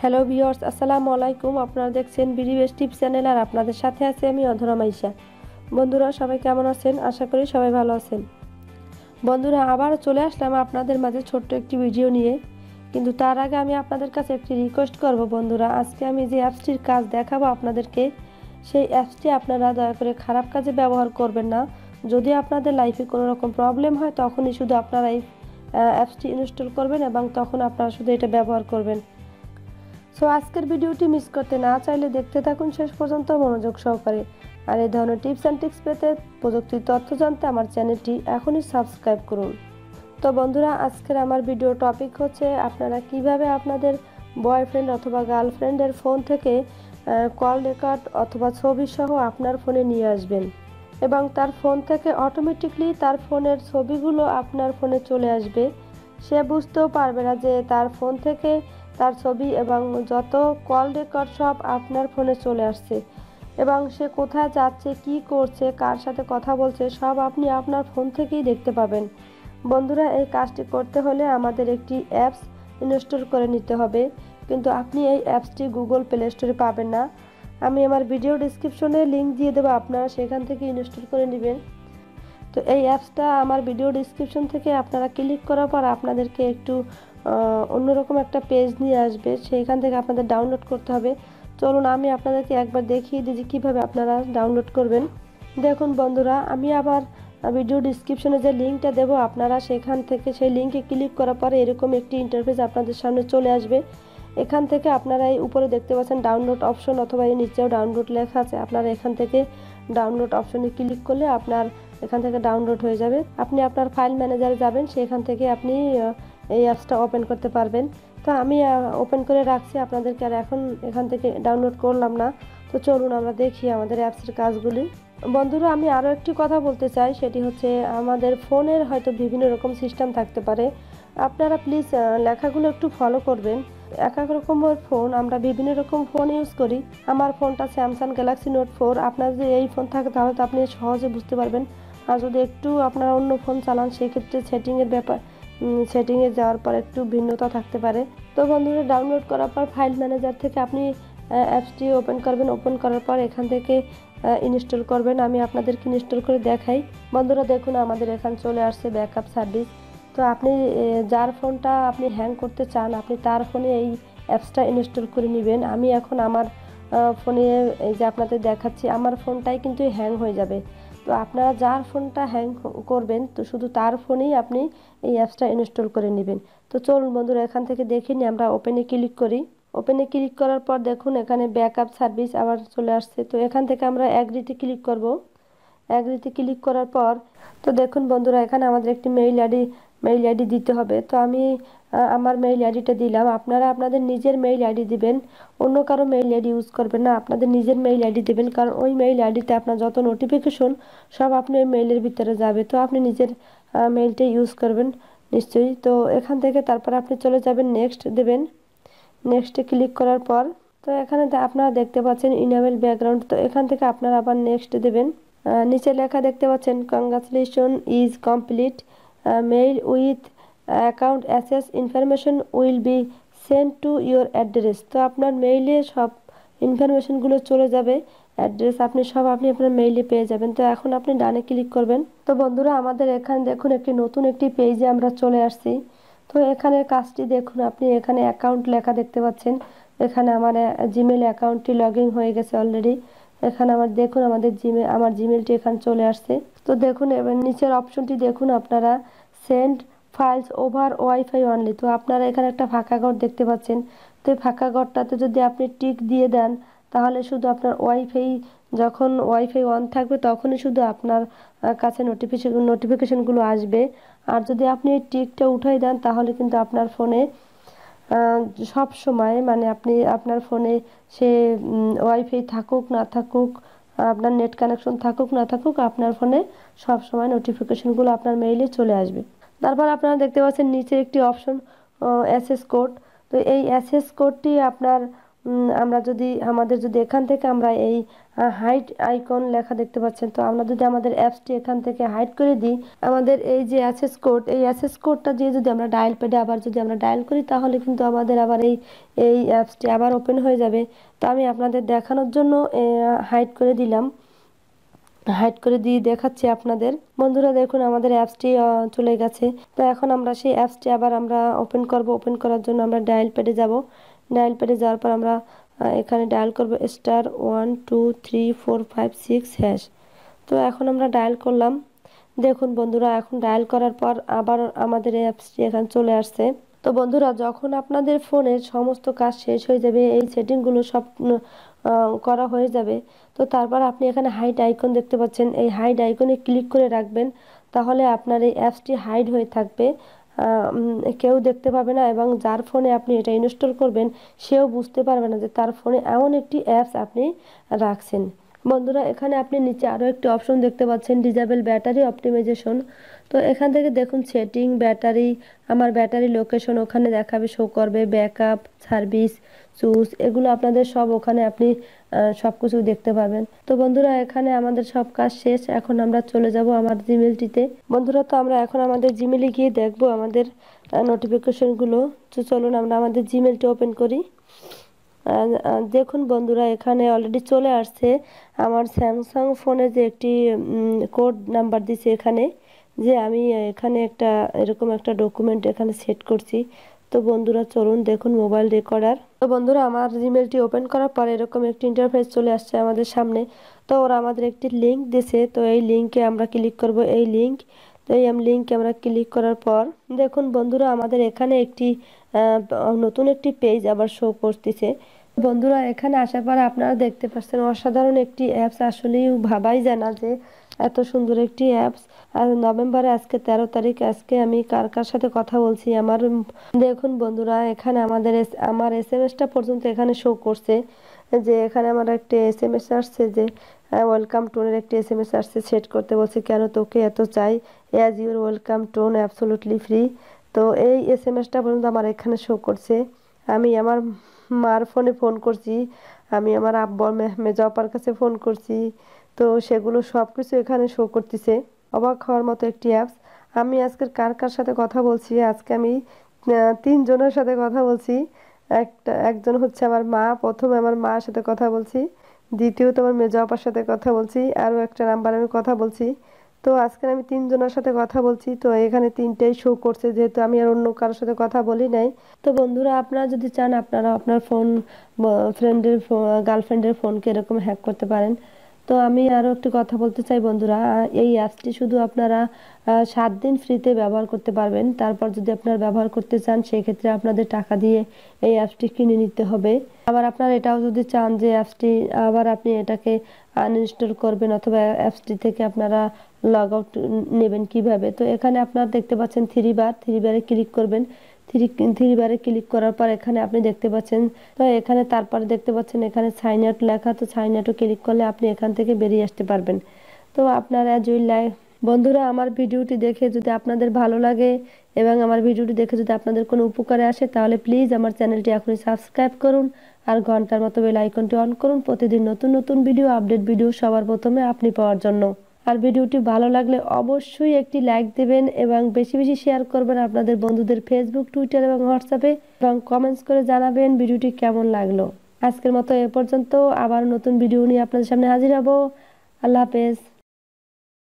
Hello viewers, আসসালামু আলাইকুম। আপনারা দেখছেন বিডি টিপস চ্যানেল আর আপনাদের সাথে আছি আমি অধরা মাইশা। বন্ধুরা সবাই কেমন আছেন? আশা করি সবাই ভালো আছেন। বন্ধুরা আবার চলে আসলাম আপনাদের মাঝে ছোট্ট একটি ভিডিও নিয়ে। কিন্তু তার আগে আমি আপনাদের কাছে একটি রিকোয়েস্ট করব বন্ধুরা, আজকে আমি যে অ্যাপসটির কাজ দেখাবো আপনাদেরকে, সেই অ্যাপসটি আপনারা দয়া করে খারাপ কাজে ব্যবহার করবেন না। যদি আপনাদের লাইফে কোনো রকম প্রবলেম হয় তখনই শুধু আপনারা এই অ্যাপসটি ইনস্টল করবেন এবং তখন আপনারা শুধু এটা ব্যবহার করবেন। সো আজকের ভিডিওটি মিস করতে না চাইলে দেখতে থাকুন শেষ পর্যন্ত মনোযোগ সহকারে। আর এই ধরনের টিপস অ্যান্ড ট্রিক্স পেতে, প্রযুক্তির তথ্য জানতে আমার চ্যানেলটি এখনই সাবস্ক্রাইব করুন। তো বন্ধুরা আজকের আমার ভিডিও টপিক হচ্ছে আপনারা কিভাবে আপনাদের বয়ফ্রেন্ড অথবা গার্লফ্রেন্ডের ফোন থেকে কল রেকর্ড অথবা ছবি সহ আপনার ফোনে নিয়ে আসবেন এবং তার ফোন থেকে অটোমেটিকলি তার ফোনের ছবিগুলো আপনার ফোনে চলে আসবে। সে বুঝতেও পারবে না যে তার ফোন থেকে তার ছবি এবং যত কল রেকর্ড সব আপনার ফোনে চলে আসছে এবং সে কোথায় যাচ্ছে, কি করছে, কার সাথে কথা বলছে সব আপনি আপনার ফোন থেকেই দেখতে পাবেন। বন্ধুরা এই কাজটি করতে হলে আমাদের একটি অ্যাপস ইনস্টল করে নিতে হবে, কিন্তু আপনি এই অ্যাপসটি গুগল প্লে স্টোরে পাবেন না। আমি আমার ভিডিও ডিসক্রিপশনে লিঙ্ক দিয়ে দেবো, আপনারা সেখান থেকে ইনস্টল করে নেবেন। তো এই অ্যাপসটা আমার ভিডিও ডিসক্রিপশন থেকে আপনারা ক্লিক করার পর আপনাদেরকে একটু অন্যরকম একটা পেজ নিয়ে আসবে, সেইখান থেকে আপনাদের ডাউনলোড করতে হবে। চলুন আমি আপনাদেরকে একবার দেখিয়ে দিই যে কীভাবে আপনারা ডাউনলোড করবেন। দেখুন বন্ধুরা, আমি আবার ভিডিও ডিসক্রিপশনে যে লিঙ্কটা দেবো আপনারা সেখান থেকে সেই লিঙ্কে ক্লিক করার পরে এরকম একটি ইন্টারফেস আপনাদের সামনে চলে আসবে। এখান থেকে আপনারা এই উপরে দেখতে পাচ্ছেন ডাউনলোড অপশন অথবা এই নিচেও ডাউনলোড লেখা আছে, আপনারা এখান থেকে ডাউনলোড অপশনে ক্লিক করলে আপনার এখান থেকে ডাউনলোড হয়ে যাবে। আপনি আপনার ফাইল ম্যানেজারে যাবেন, সেখান থেকে আপনি এই অ্যাপসটা ওপেন করতে পারবেন। তো আমি ওপেন করে রাখছি, আপনাদেরকে আর এখন এখান থেকে ডাউনলোড করলাম না। তো চলুন আমরা দেখি আমাদের অ্যাপসের কাজগুলি। বন্ধুরা আমি আরও একটি কথা বলতে চাই, সেটি হচ্ছে আমাদের ফোনের হয়তো বিভিন্ন রকম সিস্টেম থাকতে পারে। আপনারা প্লিজ লেখাগুলো একটু ফলো করবেন। এক এক রকমের ফোন, আমরা বিভিন্ন রকম ফোন ইউজ করি। আমার ফোনটা স্যামসাং গ্যালাক্সি নোট 4। আপনার যদি এই ফোন থাকে তাহলে তো আপনি সহজে বুঝতে পারবেন। আর যদি একটু আপনারা অন্য ফোন চালান সেক্ষেত্রে সেটিংয়ে যাওয়ার পর একটু ভিন্নতা থাকতে পারে। তো বন্ধুরা ডাউনলোড করার পর ফাইল ম্যানেজার থেকে আপনি অ্যাপসটি ওপেন করবেন। ওপেন করার পর এখান থেকে ইনস্টল করবেন। আমি আপনাদেরকে ইনস্টল করে দেখাই। বন্ধুরা দেখুন আমাদের এখানে চলে আসছে ব্যাকআপ সার্ভিস। তো আপনি যার ফোনটা আপনি হ্যাং করতে চান আপনি তার ফোনে এই অ্যাপসটা ইনস্টল করে নেবেন। আমি এখন আমার ফোনে এই যে আপনাদের দেখাচ্ছি, আমার ফোনটাই কিন্তু হ্যাং হয়ে যাবে। তো আপনারা যার ফোনটা হ্যাং করবেন তো শুধু তার ফোনেই আপনি এই অ্যাপসটা ইনস্টল করে নেবেন। তো চলুন বন্ধুরা এখান থেকে দেখে নিই, আমরা ওপেনে ক্লিক করি। ওপেনে ক্লিক করার পর দেখুন এখানে ব্যাকআপ সার্ভিস আবার চলে আসছে। তো এখান থেকে আমরা অ্যাগ্রিতে ক্লিক করব। অ্যাগ্রিতে ক্লিক করার পর তো দেখুন বন্ধুরা এখানে আমাদের একটি মেইল আইডি দিতে হবে। তো আমি আমার মেইল আইডিটা দিলাম। আপনারা আপনাদের নিজের মেইল আইডি দিবেন, অন্য কারো মেইল আইডি ইউজ করবেন না। আপনাদের নিজের মেইল আইডি দেবেন, কারণ ওই মেইল আইডিতে আপনার যত নোটিফিকেশন সব আপনি ওই মেইলের ভিতরে যাবে। তো আপনি নিজের মেইলটা ইউজ করবেন নিশ্চয়ই। তো এখান থেকে তারপর আপনি চলে যাবেন, নেক্সট দেবেন। নেক্সটে ক্লিক করার পর তো এখানে আপনারা দেখতে পাচ্ছেন ইনেবল ব্যাকগ্রাউন্ড। তো এখান থেকে আপনারা আবার নেক্সট দেবেন। নিচে লেখা দেখতে পাচ্ছেন congratulation is complete, mail with account access information will be send to your address. তো আপনার মেইলে সব ইনফরমেশনগুলো চলে যাবে, অ্যাড্রেস আপনি আপনার মেইলে পেয়ে যাবেন। তো এখন আপনি ডানে ক্লিক করবেন। তো বন্ধুরা আমাদের এখানে দেখুন নতুন একটি পেজে আমরা চলে আসছি। তো এখানের কাজটি দেখুন, আপনি এখানে অ্যাকাউন্ট লেখা দেখতে পাচ্ছেন। এখানে আমার জিমেল অ্যাকাউন্টটি লগ ইন হয়ে গেছে অলরেডি। এখানে দেখুন আমার জিমেলটি এখানে চলে আসছে। তো দেখুন এবার নিচের অপশনটি দেখুন আপনারা, send files over wifi only. তো আপনারা এখানে একটা ফাঁকা ঘর দেখতে পাচ্ছেন। তো এই ফাঁকা ঘরটাতে যদি আপনি টিক দিয়ে দেন তাহলে শুধু আপনার যখন ওয়াইফাই অন থাকবে তখনই শুধু আপনার কাছে নোটিফিকেশনগুলো আসবে। আর যদি আপনি এই টিকটা উঠাই দেন তাহলে কিন্তু আপনার ফোনে সব সময় মানে আপনার ফোনে সে ওয়াইফাই থাকুক না থাকুক, আপনার নেট কানেকশন থাকুক না থাকুক, আপনার ফোনে সব সময় নোটিফিকেশনগুলো আপনার মেইলে চলে আসবে। তারপর আপনারা দেখতে পাচ্ছেন নিচে একটি অপশন অ্যাসেস কোড। তো এই অ্যাসেস কোডটি আপনার আমরা যদি আমাদের যদি এখান থেকে আমরা এই হাইড আইকন লেখা দেখতে পাচ্ছেন, তো আমরা যদি আমাদের অ্যাপসটি এখান থেকে হাইড করে দিই, আমাদের এই যে অ্যাক্সেস কোড, এই অ্যাক্সেস কোডটা দিয়ে যদি আমরা ডায়াল প্যাডে আবার যদি আমরা ডায়াল করি, তাহলে কিন্তু আমাদের আবার এই অ্যাপসটি আবার ওপেন হয়ে যাবে। তো আমি আপনাদের দেখানোর জন্য হাইড করে দিলাম, হাইড করে দিয়ে দেখাচ্ছি আপনাদের। বন্ধুরা দেখুন আমাদের অ্যাপসটি চলে গেছে। তো এখন আমরা সেই অ্যাপসটি আবার আমরা ওপেন করব। ওপেন করার জন্য আমরা ডায়াল প্যাডে যাব। ডায়াল প্যাডে যাওয়ার পর আমরা এখানে ডায়াল করব *12345 # তো এখন আমরা ডায়াল করলাম। দেখুন বন্ধুরা এখন ডায়াল করার পর আবার আমাদের এই অ্যাপসটি এখানে চলে আসছে। তো বন্ধুরা যখন আপনাদের ফোনের সমস্ত কাজ শেষ হয়ে যাবে, এই সেটিংগুলো সব করা হয়ে যাবে, তো তারপর আপনি এখানে হাইড আইকন দেখতে পাচ্ছেন, এই হাইড আইকনে ক্লিক করে রাখবেন। তাহলে আপনার এই অ্যাপসটি হাইড হয়ে থাকবে, কেউ দেখতে পাবে না, এবং যার ফোনে আপনি এটা ইনস্টল করবেন সেও বুঝতে পারবে না যে তার ফোনে এমন একটি অ্যাপস আপনি রাখছেন। বন্ধুরা এখানে আপনি নিচে আরও একটি অপশন দেখতে পাচ্ছেন, ডিজেবল ব্যাটারি অপটিমাইজেশন। তো এখান থেকে দেখুন সেটিং, ব্যাটারি, আমার ব্যাটারি লোকেশন ওখানে দেখাবে, শো করবে, ব্যাকআপ, সার্ভিস, চুজ, এগুলো আপনাদের সব ওখানে আপনি সব কিছু দেখতে পাবেন। তো বন্ধুরা এখানে আমাদের সব কাজ শেষ। এখন আমরা চলে যাব আমার জিমেলটিতে। বন্ধুরা তো আমরা এখন আমাদের জিমেলে গিয়ে দেখব আমাদের নোটিফিকেশনগুলো। তো চলুন আমরা আমাদের জিমেলটি ওপেন করি। দেখুন বন্ধুরা এখানে অলরেডি চলে আসছে আমার স্যামসাং ফোনে যে একটি কোড নাম্বার দিছে এখানে, যে আমি এখানে একটা এরকম একটা ডকুমেন্ট এখানে সেট করছি। তো বন্ধুরা চলুন দেখুন মোবাইল রেকর্ডার। তো বন্ধুরা আমার জিমেলটি ওপেন করার পর এরকম একটি ইন্টারফেস চলে আসছে আমাদের সামনে। তো ওরা আমাদের একটি লিঙ্ক দিয়েছে, তো এই লিঙ্কে আমরা ক্লিক করব, এই লিঙ্ক। তো এই লিঙ্কে আমরা ক্লিক করার পর দেখুন বন্ধুরা আমাদের এখানে একটি নতুন একটি পেজ আবার শো করতেছে। বন্ধুরা এখানে আসার পর আপনারা দেখতে পাচ্ছেন অসাধারণ একটি অ্যাপস, আসলেই ভাবাই যায় না যে এত সুন্দর একটি অ্যাপস। আর নভেম্বরে আজকে 13 তারিখ, আজকে আমি কার কার সাথে কথা বলছি আমার দেখুন বন্ধুরা এখানে আমার এসএমএসটা পর্যন্ত এখানে শো করছে, যে এখানে আমার একটা এসএমএস আসছে যে ওয়েলকাম টোনের একটি এসএমএস আসছে, সেট করতে বলছে, কেন তোকে এত চাই, as your welcome tone absolutely free. তো এই এসএমএসটা পর্যন্ত আমার এখানে শো করছে। আমি আমার মার ফোনে ফোন করছি, আমি আমার আব্বা মেজো আপার কাছে ফোন করছি, তো সেগুলো সব কিছু এখানে শো করতেছে। অবাক হওয়ার মতো একটি অ্যাপস। আমি আজকের কার কার সাথে কথা বলছি, আজকে আমি 3 জনের সাথে কথা বলছি। একজন হচ্ছে আমার মা, প্রথমে আমার মার সাথে কথা বলছি, দ্বিতীয়ত আমার মেজো আপার সাথে কথা বলছি, আরও একটা নাম্বার আমি কথা বলছি। তো আজকে আমি 3 জনের সাথে কথা বলছি। তো এখানে 3টাই শো করছে, যেহেতু আমি আর অন্য কারোর সাথে কথা বলি নাই। তো বন্ধুরা আপনারা যদি চান আপনারা আপনার ফোন ফ্রেন্ডের গার্লফ্রেন্ডের ফোনকে এরকম হ্যাক করতে পারেন। তো আমি আরও একটি কথা বলতে চাই বন্ধুরা, এই অ্যাপসটি শুধু আপনারা 7 দিন ফ্রিতে ব্যবহার করতে পারবেন। তারপর যদি আপনারা ব্যবহার করতে চান সেক্ষেত্রে আপনাদের টাকা দিয়ে এই অ্যাপসটি কিনে নিতে হবে। আবার আপনারা এটাও যদি চান যে অ্যাপসটি আবার আপনি এটাকে আনইনস্টল করবেন অথবা অ্যাপসটি থেকে আপনারা লগ আউট নেবেন কিভাবে, তো এখানে আপনারা দেখতে পাচ্ছেন থ্রি বারে ক্লিক করবেন। থ্রি বারে ক্লিক করার পর এখানে আপনি দেখতে পাচ্ছেন, তো এখানে তারপরে দেখতে পাচ্ছেন এখানে সাইন আউট লেখা, তো সাইন আউটও ক্লিক করলে আপনি এখান থেকে বেরিয়ে আসতে পারবেন। তো আপনারা বন্ধুরা আমার ভিডিওটি দেখে যদি আপনাদের ভালো লাগে এবং আমার ভিডিওটি দেখে যদি আপনাদের কোনো উপকারে আসে, তাহলে প্লিজ আমার চ্যানেলটি এখনই সাবস্ক্রাইব করুন আর ঘন্টার মতো বেল আইকনটি অন করুন, প্রতিদিন নতুন নতুন ভিডিও আপডেট ভিডিও সবার প্রথমে আপনি পাওয়ার জন্য। আর ভিডিওটি ভালো লাগলে অবশ্যই একটি লাইক দেবেন এবং বেশি বেশি শেয়ার করবেন আপনাদের বন্ধুদের ফেসবুক, টুইটার এবং হোয়াটসঅ্যাপে, এবং কমেন্টস করে জানাবেন ভিডিওটি কেমন লাগলো। আজকের মতো এ পর্যন্ত, আবার নতুন ভিডিও নিয়ে আপনাদের সামনে হাজির হব। আল্লাহ হাফেজ।